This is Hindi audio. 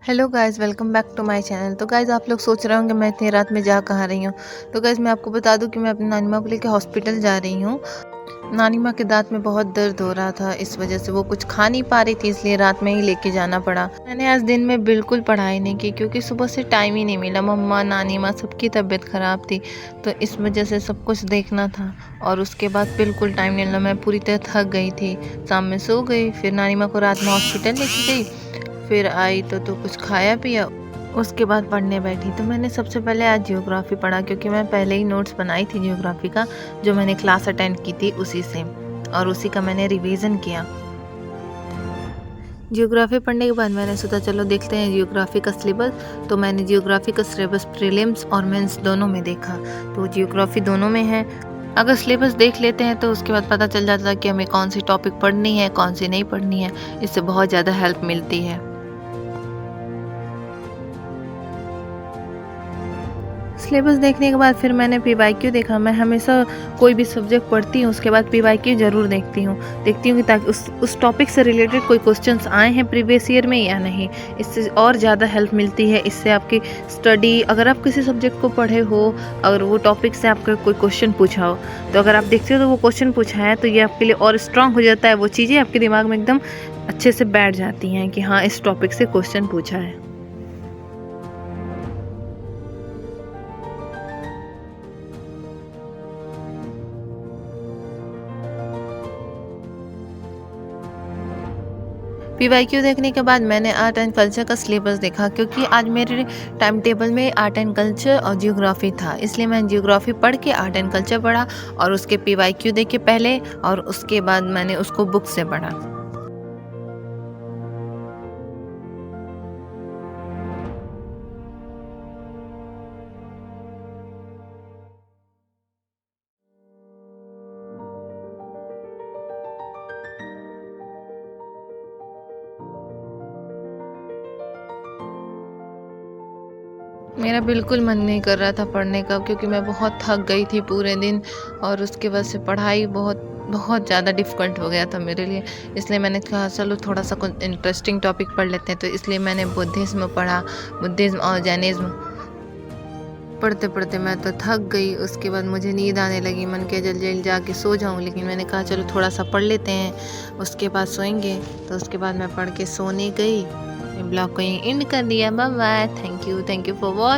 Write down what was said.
Hello guys, welcome back to my channel. तो गाइस, आप लोग सोच रहे होंगे मैं इतनी रात में जा कहाँ रही हूँ। तो गाइस, मैं आपको बता दूं कि मैं अपनी नानी माँ को लेकर हॉस्पिटल जा रही हूँ। नानी माँ के दांत में बहुत दर्द हो रहा था, इस वजह से वो कुछ खा नहीं पा रही थी, इसलिए रात में ही लेके जाना पड़ा। मैंने आज दिन में बिल्कुल पढ़ाई नहीं की क्योंकि सुबह से टाइम ही नहीं मिला। मम्मा, नानी माँ सबकी तबीयत खराब थी, तो इस वजह से सब कुछ देखना था और उसके बाद बिल्कुल टाइम नहीं मिला। मैं पूरी तरह थक गई थी, शाम में सो गई। फिर नानी माँ को रात में हॉस्पिटल लेके गई, फिर आई तो कुछ खाया पिया, उसके बाद पढ़ने बैठी। तो मैंने सबसे पहले आज जियोग्राफी पढ़ा क्योंकि मैं पहले ही नोट्स बनाई थी जियोग्राफी का, जो मैंने क्लास अटेंड की थी उसी से, और उसी का मैंने रिवीजन किया। जियोग्राफी पढ़ने के बाद मैंने सोचा चलो देखते हैं जियोग्राफी का सिलेबस। तो मैंने जियोग्राफी का सिलेबस प्रीलिम्स और मेंस दोनों में देखा, तो जियोग्राफी दोनों में है। अगर सिलेबस देख लेते हैं तो उसके बाद पता चल जाता है कि हमें कौन सी टॉपिक पढ़नी है, कौन सी नहीं पढ़नी है। इससे बहुत ज़्यादा हेल्प मिलती है। सिलेबस देखने के बाद फिर मैंने पीवाईक्यू देखा। मैं हमेशा कोई भी सब्जेक्ट पढ़ती हूँ उसके बाद पीवाईक्यू ज़रूर देखती हूँ कि ताकि उस टॉपिक से रिलेटेड कोई क्वेश्चंस आए हैं प्रीवियस ईयर में या नहीं। इससे और ज़्यादा हेल्प मिलती है। इससे आपकी स्टडी, अगर आप किसी सब्जेक्ट को पढ़े हो, अगर वो टॉपिक से आपका कोई क्वेश्चन पूछा हो, तो अगर आप देखते हो तो वो क्वेश्चन पूछा है तो ये आपके लिए और स्ट्रांग हो जाता है। वो चीज़ें आपके दिमाग में एकदम अच्छे से बैठ जाती हैं कि हाँ, इस टॉपिक से क्वेश्चन पूछा है। पीवाईक्यू देखने के बाद मैंने आर्ट एंड कल्चर का सिलेबस देखा क्योंकि आज मेरे टाइम टेबल में आर्ट एंड कल्चर और जियोग्राफी था, इसलिए मैंने जियोग्राफी पढ़ के आर्ट एंड कल्चर पढ़ा और उसके पीवाईक्यू देखे पहले, और उसके बाद मैंने उसको बुक से पढ़ा। मेरा बिल्कुल मन नहीं कर रहा था पढ़ने का क्योंकि मैं बहुत थक गई थी पूरे दिन, और उसके वजह से पढ़ाई बहुत बहुत ज़्यादा डिफ़िकल्ट हो गया था मेरे लिए। इसलिए मैंने कहा चलो थोड़ा सा कुछ इंटरेस्टिंग टॉपिक पढ़ लेते हैं, तो इसलिए मैंने बुद्धिज़्म पढ़ा, बुद्धिज़्म और जैनिज़्म। पढ़ते पढ़ते मैं तो थक गई, उसके बाद मुझे नींद आने लगी। मन किया जल्दी जल्दी जाके सो जाऊं, लेकिन मैंने कहा चलो थोड़ा सा पढ़ लेते हैं, उसके बाद सोएंगे। तो उसके बाद मैं पढ़ के सोने गई। ब्लॉग को यहीं एंड कर दिया। Bye bye, thank you for watch.